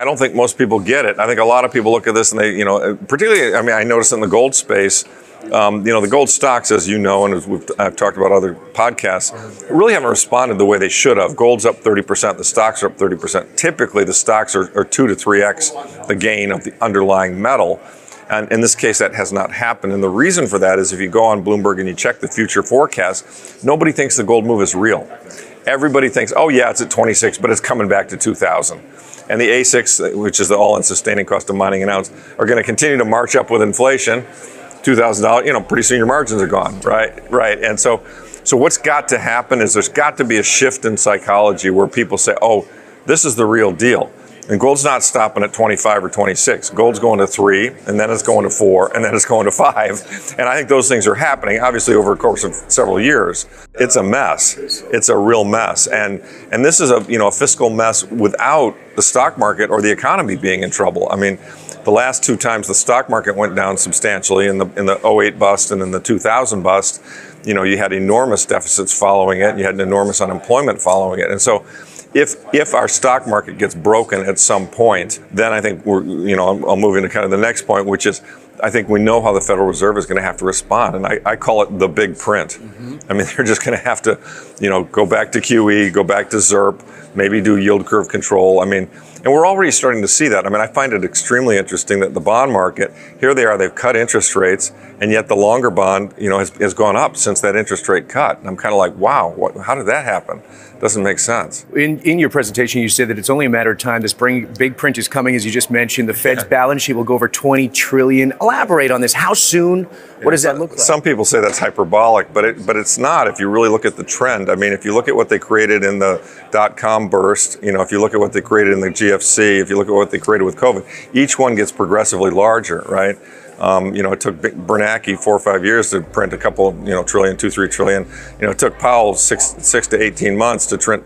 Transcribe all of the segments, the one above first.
I don't think most people get it. I think a lot of people look at this and they, particularly, I notice in the gold space, the gold stocks, as you know, and as I've talked about other podcasts, really haven't responded the way they should have. Gold's up 30%, the stocks are up 30%. Typically, the stocks are 2 to 3x the gain of the underlying metal. And in this case, that has not happened. And the reason for that is if you go on Bloomberg and you check the future forecast, nobody thinks the gold move is real. Everybody thinks, oh yeah, it's at 26, but it's coming back to 2,000. And the ASICs, which is the all-in sustaining cost of mining an ounce, are going to continue to march up with inflation. $2,000, pretty soon your margins are gone, right? And so what's got to happen is there's got to be a shift in psychology where people say, oh, this is the real deal. And gold's not stopping at 25 or 26. Gold's going to 3, and then it's going to 4, and then it's going to 5. And I think those things are happening, obviously, over the course of several years. It's a mess. It's a real mess. And this is a fiscal mess without the stock market or the economy being in trouble. I mean, the last 2 times the stock market went down substantially in the 08 bust and in the 2000 bust, you had enormous deficits following it. You had an enormous unemployment following it. And so if our stock market gets broken at some point, then I think I'll move into kind of the next point, which is I think we know how the Federal Reserve is going to have to respond. And I call it the big print. Mm-hmm. I mean, they're just going to have to, go back to QE, go back to ZIRP, maybe do yield curve control. And we're already starting to see that. I find it extremely interesting that the bond market, here they are, they've cut interest rates, and yet the longer bond, has gone up since that interest rate cut. And I'm kind of like, wow, how did that happen? Doesn't make sense. In your presentation, you said that it's only a matter of time. This big print is coming, as you just mentioned. The Fed's balance sheet will go over $20 trillion. Elaborate on this. How soon? What does that look like? Some people say that's hyperbolic, but it's not if you really look at the trend. If you look at what they created in the dot-com burst, if you look at what they created in the GFC, if you look at what they created with COVID, each one gets progressively larger, right? It took Bernanke 4 or 5 years to print a couple, trillion, 2-3 trillion. It took Powell 6 to 18 months to print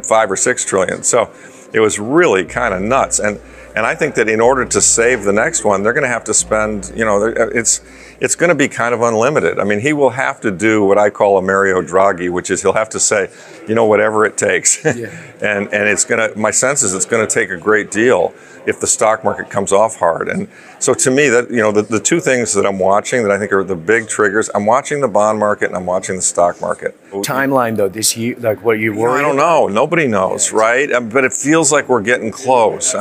5 or 6 trillion. So it was really kind of nuts. And I think that in order to save the next one, they're going to have to spend, it's going to be kind of unlimited. He will have to do what I call a Mario Draghi, which is he'll have to say, whatever it takes. Yeah. and it's my sense is it's going to take a great deal if the stock market comes off hard. And so to me, that the 2 things that I'm watching that I think are the big triggers, I'm watching the bond market and I'm watching the stock market. Timeline though, this year, like what you worried? I don't know. Nobody knows, right? But it feels like we're getting close.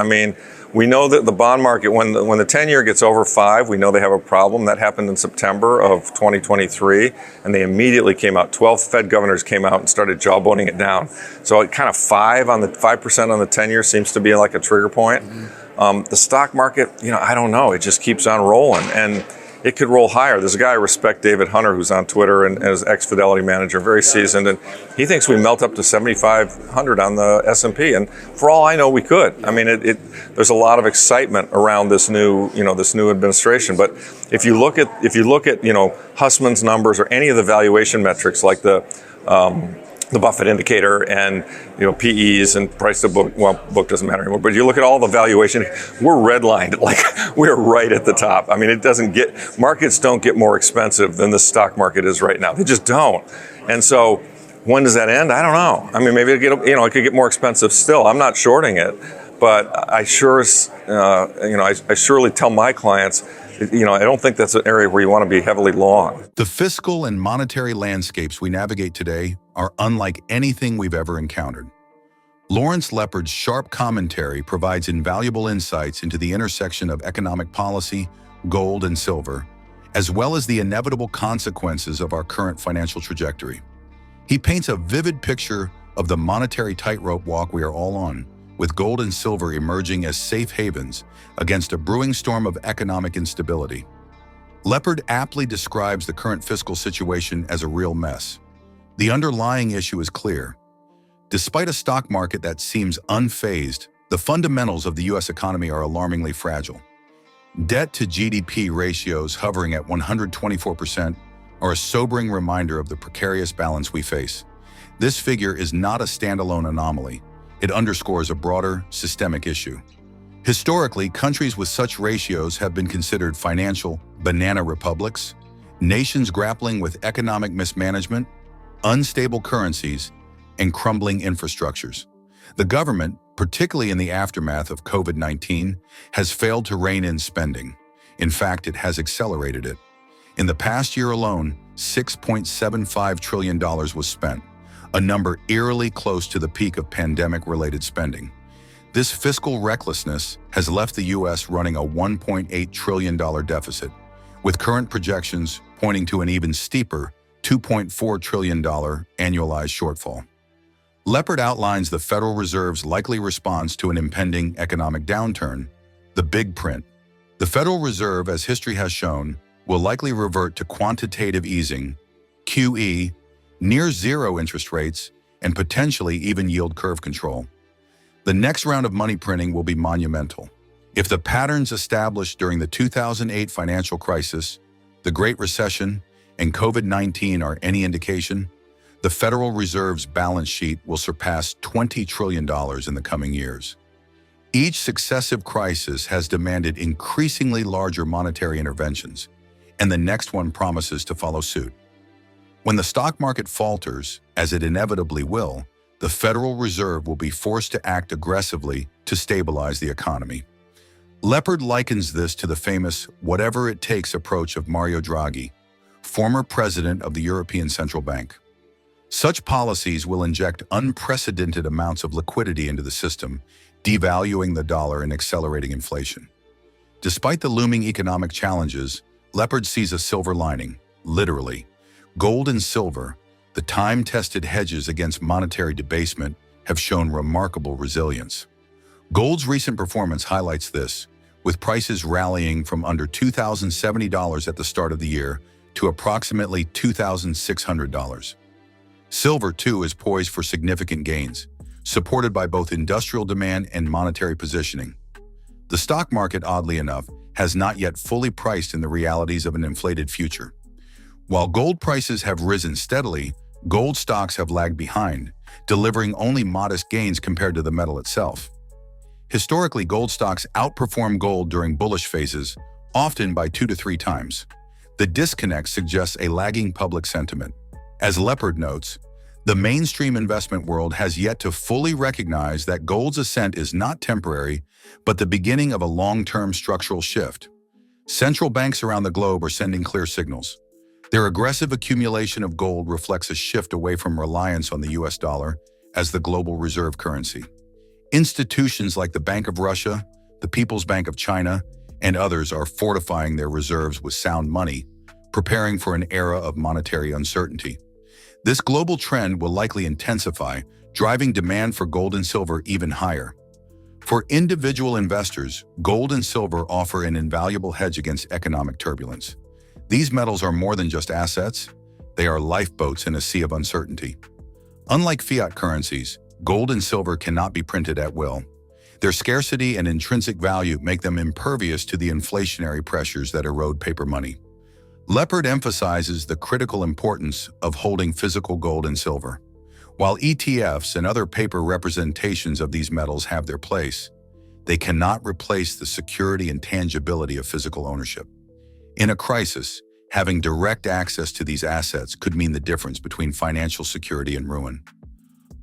We know that the bond market, when the 10-year gets over 5, we know they have a problem. That happened in September of 2023, and they immediately came out. 12 Fed governors came out and started jawboning it down. So it kind of 5% on the 10-year seems to be like a trigger point. Mm-hmm. The stock market, I don't know. It just keeps on rolling, and it could roll higher. There's a guy I respect, David Hunter, who's on Twitter and is ex-Fidelity manager, very seasoned, and he thinks we melt up to 7,500 on the S&P. And for all I know, we could. There's a lot of excitement around this new administration. But if you look at Hussman's numbers or any of the valuation metrics like the Buffett indicator and PEs and price to book, book doesn't matter anymore, but you look at all the valuation, we're redlined, like we're right at the top. Markets don't get more expensive than the stock market is right now. They just don't. And so when does that end? I don't know. Maybe it could get more expensive still. I'm not shorting it, but I surely tell my clients, I don't think that's an area where you want to be heavily long. The fiscal and monetary landscapes we navigate today are unlike anything we've ever encountered. Lawrence Lepard's sharp commentary provides invaluable insights into the intersection of economic policy, gold, and silver, as well as the inevitable consequences of our current financial trajectory. He paints a vivid picture of the monetary tightrope walk we are all on, with gold and silver emerging as safe havens against a brewing storm of economic instability. Lepard aptly describes the current fiscal situation as a real mess. The underlying issue is clear. Despite a stock market that seems unfazed, the fundamentals of the U.S. economy are alarmingly fragile. Debt to GDP ratios hovering at 124% are a sobering reminder of the precarious balance we face. This figure is not a standalone anomaly. It underscores a broader, systemic issue. Historically, countries with such ratios have been considered financial banana republics, nations grappling with economic mismanagement, unstable currencies, and crumbling infrastructures. The government, particularly in the aftermath of COVID-19, has failed to rein in spending. In fact, it has accelerated it. In the past year alone, $6.75 trillion was spent, a number eerily close to the peak of pandemic-related spending. This fiscal recklessness has left the U.S. running a $1.8 trillion deficit, with current projections pointing to an even steeper $2.4 trillion annualized shortfall. Lepard outlines the Federal Reserve's likely response to an impending economic downturn, the big print. The Federal Reserve, as history has shown, will likely revert to quantitative easing, QE, near zero interest rates, and potentially even yield curve control. The next round of money printing will be monumental. If the patterns established during the 2008 financial crisis, the Great Recession, and COVID-19 are any indication, the Federal Reserve's balance sheet will surpass $20 trillion in the coming years. Each successive crisis has demanded increasingly larger monetary interventions, and the next one promises to follow suit. When the stock market falters, as it inevitably will, the Federal Reserve will be forced to act aggressively to stabilize the economy. Lepard likens this to the famous whatever-it-takes approach of Mario Draghi, former president of the European Central Bank. Such policies will inject unprecedented amounts of liquidity into the system, devaluing the dollar and accelerating inflation. Despite the looming economic challenges, Lepard sees a silver lining, literally. Gold and silver, the time-tested hedges against monetary debasement, have shown remarkable resilience. Gold's recent performance highlights this, with prices rallying from under $2,070 at the start of the year to approximately $2,600. Silver, too, is poised for significant gains, supported by both industrial demand and monetary positioning. The stock market, oddly enough, has not yet fully priced in the realities of an inflated future. While gold prices have risen steadily, gold stocks have lagged behind, delivering only modest gains compared to the metal itself. Historically, gold stocks outperform gold during bullish phases, often by 2 to 3 times. The disconnect suggests a lagging public sentiment. As Lepard notes, the mainstream investment world has yet to fully recognize that gold's ascent is not temporary, but the beginning of a long-term structural shift. Central banks around the globe are sending clear signals. Their aggressive accumulation of gold reflects a shift away from reliance on the US dollar as the global reserve currency. Institutions like the Bank of Russia, the People's Bank of China, and others are fortifying their reserves with sound money, preparing for an era of monetary uncertainty. This global trend will likely intensify, driving demand for gold and silver even higher. For individual investors, gold and silver offer an invaluable hedge against economic turbulence. These metals are more than just assets, they are lifeboats in a sea of uncertainty. Unlike fiat currencies, gold and silver cannot be printed at will. Their scarcity and intrinsic value make them impervious to the inflationary pressures that erode paper money. Lepard emphasizes the critical importance of holding physical gold and silver. While ETFs and other paper representations of these metals have their place, they cannot replace the security and tangibility of physical ownership. In a crisis, having direct access to these assets could mean the difference between financial security and ruin.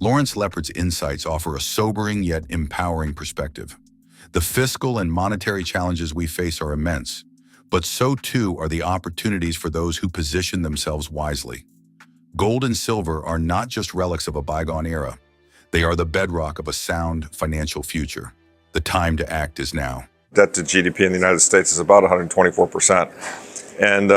Lawrence Lepard's insights offer a sobering yet empowering perspective. The fiscal and monetary challenges we face are immense, but so too are the opportunities for those who position themselves wisely. Gold and silver are not just relics of a bygone era. They are the bedrock of a sound financial future. The time to act is now. Debt to GDP in the United States is about 124%. And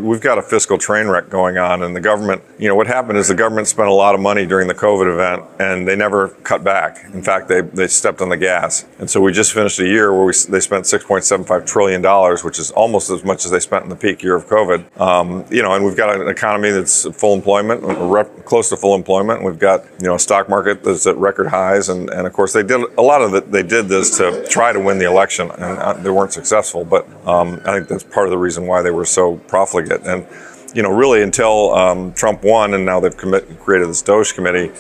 we've got a fiscal train wreck going on, and the government, what happened is the government spent a lot of money during the COVID event, and they never cut back. In fact, they stepped on the gas. And so we just finished a year where they spent $6.75 trillion, which is almost as much as they spent in the peak year of COVID. And we've got an economy that's full employment, close to full employment. And we've got, a stock market that's at record highs. And of course, they did this to try to win the election, and they weren't successful. But I think that's part of the reason why they were so profligate. And, really until Trump won and now they've created this Doge committee,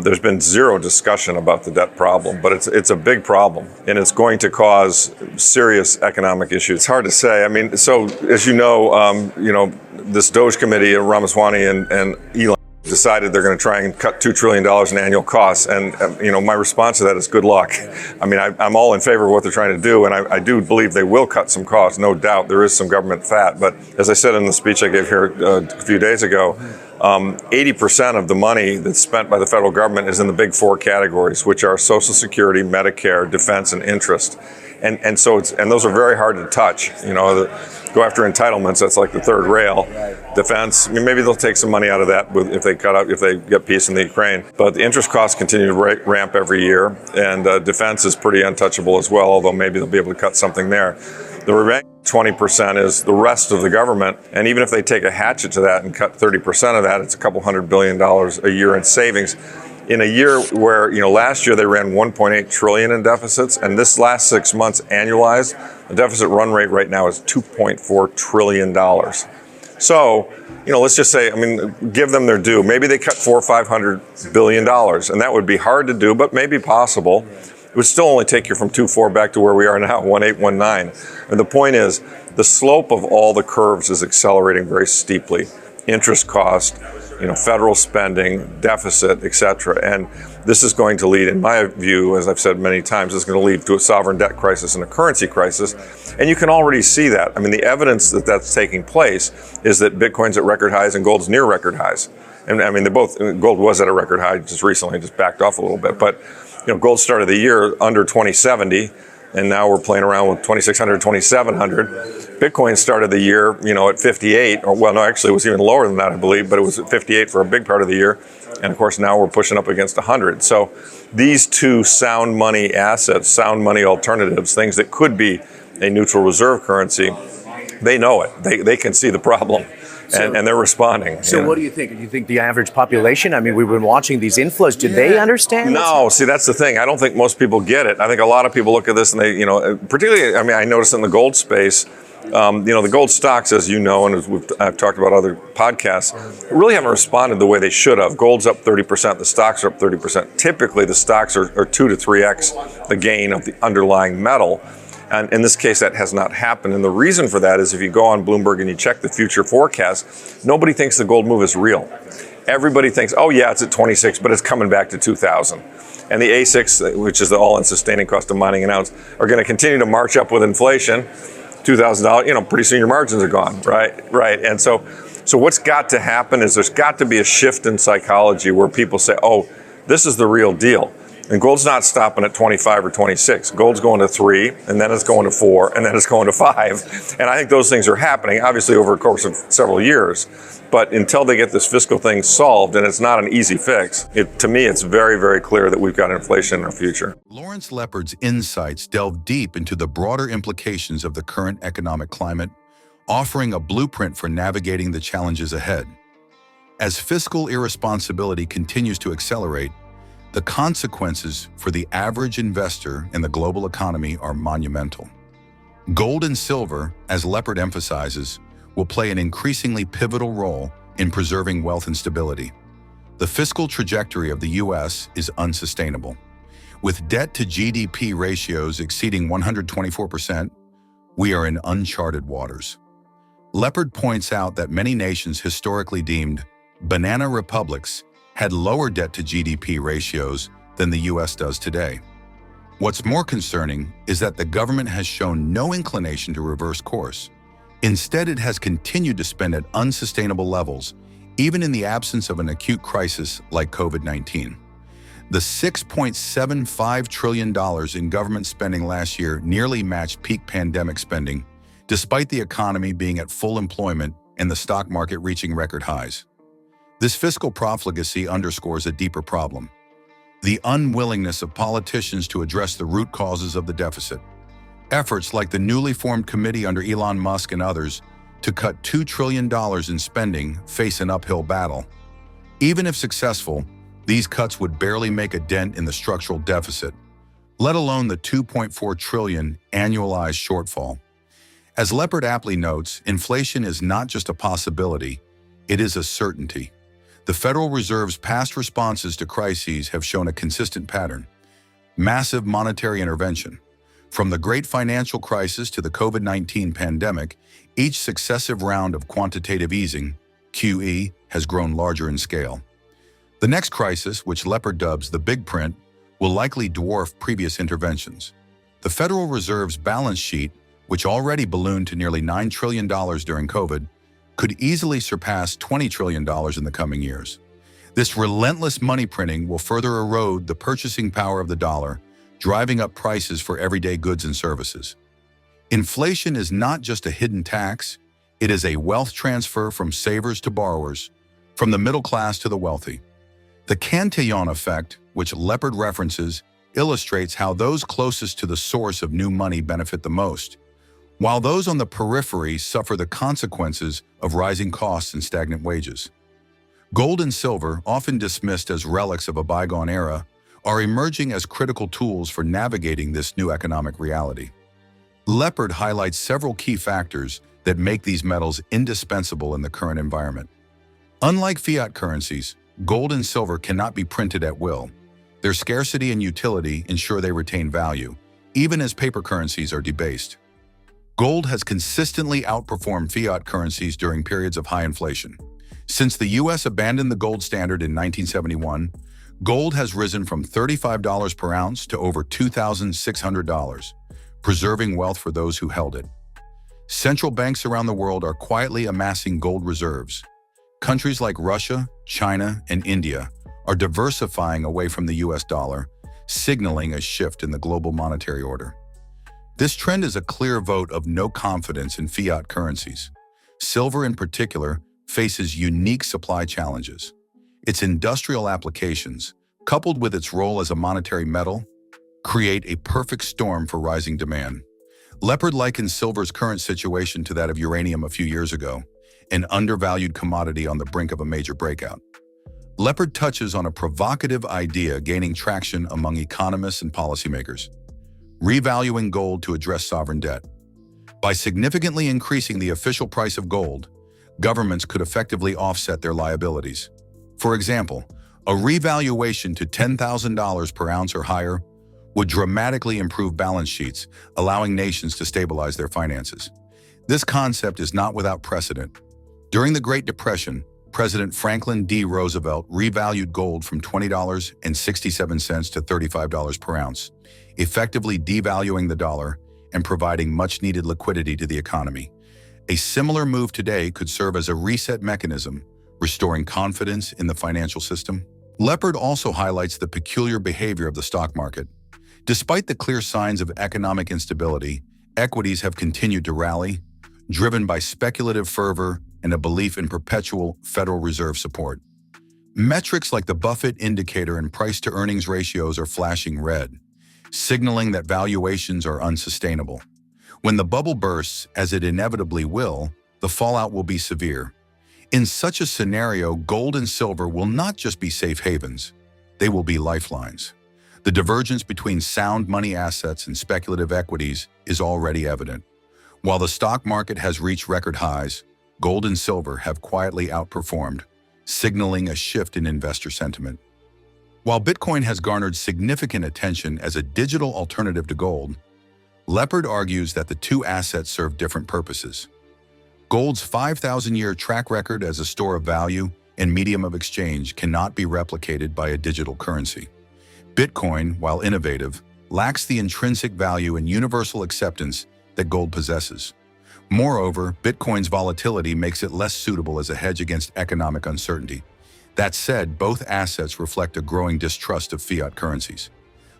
there's been zero discussion about the debt problem. But it's a big problem, and it's going to cause serious economic issues. It's hard to say. So as you know, this Doge committee, Ramaswamy and Elon, decided they're going to try and cut $2 trillion in annual costs. And, my response to that is good luck. I mean, I'm all in favor of what they're trying to do, and I do believe they will cut some costs, no doubt. There is some government fat. But as I said in the speech I gave here a few days ago, 80% of the money that's spent by the federal government is in the big four categories, which are Social Security, Medicare, defense, and interest. And so those are very hard to touch. Go after entitlements, that's like the third rail. Defense, maybe they'll take some money out of that if they get peace in the Ukraine. But the interest costs continue to ramp every year, and defense is pretty untouchable as well, although maybe they'll be able to cut something there. The remaining 20% is the rest of the government, and even if they take a hatchet to that and cut 30% of that, it's a couple $100 billion a year in savings. In a year where, last year they ran 1.8 trillion in deficits, and this last 6 months annualized, the deficit run rate right now is $2.4 trillion. So, let's just say, give them their due. Maybe they cut $400 or $500 billion, and that would be hard to do, but maybe possible. It would still only take you from 2.4 back to where we are now, 1.8, 1.9. And the point is, the slope of all the curves is accelerating very steeply. Interest cost, federal spending, deficit, et cetera. And this is going to lead, in my view, as I've said many times, is going to lead to a sovereign debt crisis and a currency crisis. And you can already see that. The evidence that that's taking place is that Bitcoin's at record highs and gold's near record highs. And gold was at a record high just recently, just backed off a little bit. But, gold started the year under 2070. And now we're playing around with 2,600, 2,700. Bitcoin started the year, at 58, actually it was even lower than that, I believe, but it was at 58 for a big part of the year. And of course, now we're pushing up against 100. So these two sound money assets, sound money alternatives, things that could be a neutral reserve currency, they know it. They can see the problem. And they're responding. So what do you think? Do you think the average population, we've been watching these inflows, do they understand? No, see, that's the thing. I don't think most people get it. I think a lot of people look at this and they, particularly, I noticed in the gold space, the gold stocks, as you know, and as I've talked about other podcasts, really haven't responded the way they should have. Gold's up 30%, the stocks are up 30%. Typically, the stocks are 2 to 3x the gain of the underlying metal. And in this case, that has not happened. And the reason for that is if you go on Bloomberg and you check the future forecast, nobody thinks the gold move is real. Everybody thinks, oh yeah, it's at 26, but it's coming back to 2,000. And the ASICs, which is the all-in sustaining cost of mining an ounce, are going to continue to march up with inflation. $2,000, pretty soon your margins are gone, right? And so what's got to happen is there's got to be a shift in psychology where people say, oh, this is the real deal. And gold's not stopping at 25 or 26. Gold's going to 3, and then it's going to 4, and then it's going to 5. And I think those things are happening, obviously, over a course of several years. But until they get this fiscal thing solved, and it's not an easy fix, to me, it's very, very clear that we've got inflation in our future. Lawrence Lepard's insights delve deep into the broader implications of the current economic climate, offering a blueprint for navigating the challenges ahead. As fiscal irresponsibility continues to accelerate, the consequences for the average investor in the global economy are monumental. Gold and silver, as Lepard emphasizes, will play an increasingly pivotal role in preserving wealth and stability. The fiscal trajectory of the U.S. is unsustainable. With debt to GDP ratios exceeding 124%, we are in uncharted waters. Lepard points out that many nations historically deemed banana republics had lower debt to GDP ratios than the U.S. does today. What's more concerning is that the government has shown no inclination to reverse course. Instead, it has continued to spend at unsustainable levels, even in the absence of an acute crisis like COVID-19. The $6.75 trillion in government spending last year nearly matched peak pandemic spending, despite the economy being at full employment and the stock market reaching record highs. This fiscal profligacy underscores a deeper problem: the unwillingness of politicians to address the root causes of the deficit. Efforts like the newly formed committee under Elon Musk and others to cut $2 trillion in spending face an uphill battle. Even if successful, these cuts would barely make a dent in the structural deficit, let alone the $2.4 trillion annualized shortfall. As Lepard aptly notes, inflation is not just a possibility, it is a certainty. The Federal Reserve's past responses to crises have shown a consistent pattern: massive monetary intervention. From the Great Financial Crisis to the COVID-19 pandemic, each successive round of quantitative easing, QE, has grown larger in scale. The next crisis, which Lepard dubs the big print, will likely dwarf previous interventions. The Federal Reserve's balance sheet, which already ballooned to nearly $9 trillion during COVID, could easily surpass $20 trillion in the coming years. This relentless money printing will further erode the purchasing power of the dollar, driving up prices for everyday goods and services. Inflation is not just a hidden tax, it is a wealth transfer from savers to borrowers, from the middle class to the wealthy. The Cantillon effect, which Lepard references, illustrates how those closest to the source of new money benefit the most, while those on the periphery suffer the consequences of rising costs and stagnant wages. Gold and silver, often dismissed as relics of a bygone era, are emerging as critical tools for navigating this new economic reality. Lepard highlights several key factors that make these metals indispensable in the current environment. Unlike fiat currencies, gold and silver cannot be printed at will. Their scarcity and utility ensure they retain value, even as paper currencies are debased. Gold has consistently outperformed fiat currencies during periods of high inflation. Since the U.S. abandoned the gold standard in 1971, gold has risen from $35 per ounce to over $2,600, preserving wealth for those who held it. Central banks around the world are quietly amassing gold reserves. Countries like Russia, China, and India are diversifying away from the U.S. dollar, signaling a shift in the global monetary order. This trend is a clear vote of no confidence in fiat currencies. Silver, in particular, faces unique supply challenges. Its industrial applications, coupled with its role as a monetary metal, create a perfect storm for rising demand. Lepard likens silver's current situation to that of uranium a few years ago, an undervalued commodity on the brink of a major breakout. Lepard touches on a provocative idea gaining traction among economists and policymakers: revaluing gold to address sovereign debt. By significantly increasing the official price of gold, governments could effectively offset their liabilities. For example, a revaluation to $10,000 per ounce or higher would dramatically improve balance sheets, allowing nations to stabilize their finances. This concept is not without precedent. During the Great Depression, President Franklin D. Roosevelt revalued gold from $20.67 to $35 per ounce, effectively devaluing the dollar and providing much-needed liquidity to the economy. A similar move today could serve as a reset mechanism, restoring confidence in the financial system. Lepard also highlights the peculiar behavior of the stock market. Despite the clear signs of economic instability, equities have continued to rally, driven by speculative fervor and a belief in perpetual Federal Reserve support. Metrics like the Buffett indicator and price-to-earnings ratios are flashing red, signaling that valuations are unsustainable. When the bubble bursts, as it inevitably will, the fallout will be severe. In such a scenario, gold and silver will not just be safe havens, they will be lifelines. The divergence between sound money assets and speculative equities is already evident. While the stock market has reached record highs, gold and silver have quietly outperformed, signaling a shift in investor sentiment. While Bitcoin has garnered significant attention as a digital alternative to gold, Lepard argues that the two assets serve different purposes. Gold's 5,000-year track record as a store of value and medium of exchange cannot be replicated by a digital currency. Bitcoin, while innovative, lacks the intrinsic value and universal acceptance that gold possesses. Moreover, Bitcoin's volatility makes it less suitable as a hedge against economic uncertainty. That said, both assets reflect a growing distrust of fiat currencies.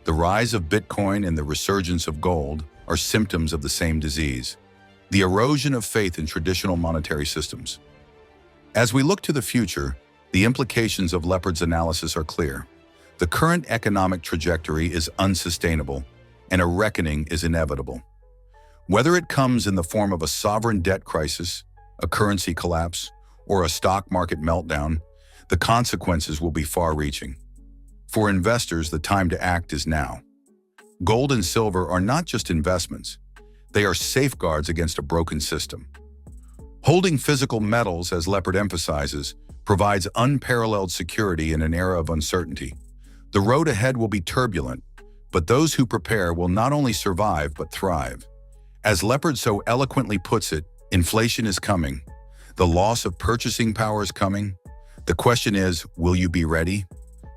The rise of Bitcoin and the resurgence of gold are symptoms of the same disease: the erosion of faith in traditional monetary systems. As we look to the future, the implications of Lepard's analysis are clear. The current economic trajectory is unsustainable, and a reckoning is inevitable. Whether it comes in the form of a sovereign debt crisis, a currency collapse, or a stock market meltdown, the consequences will be far-reaching. For investors, the time to act is now. Gold and silver are not just investments, they are safeguards against a broken system. Holding physical metals, as Lepard emphasizes, provides unparalleled security in an era of uncertainty. The road ahead will be turbulent, but those who prepare will not only survive but thrive. As Lepard so eloquently puts it, inflation is coming, the loss of purchasing power is coming, The question is, will you be ready?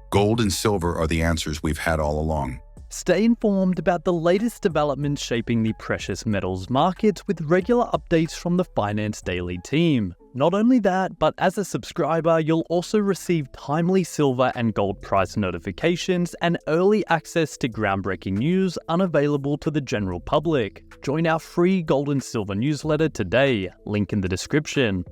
Gold and silver are the answers we've had all along. Stay informed about the latest developments shaping the precious metals markets with regular updates from the Finance Daily team. Not only that, but as a subscriber, you'll also receive timely silver and gold price notifications and early access to groundbreaking news unavailable to the general public. Join our free gold and silver newsletter today, link in the description.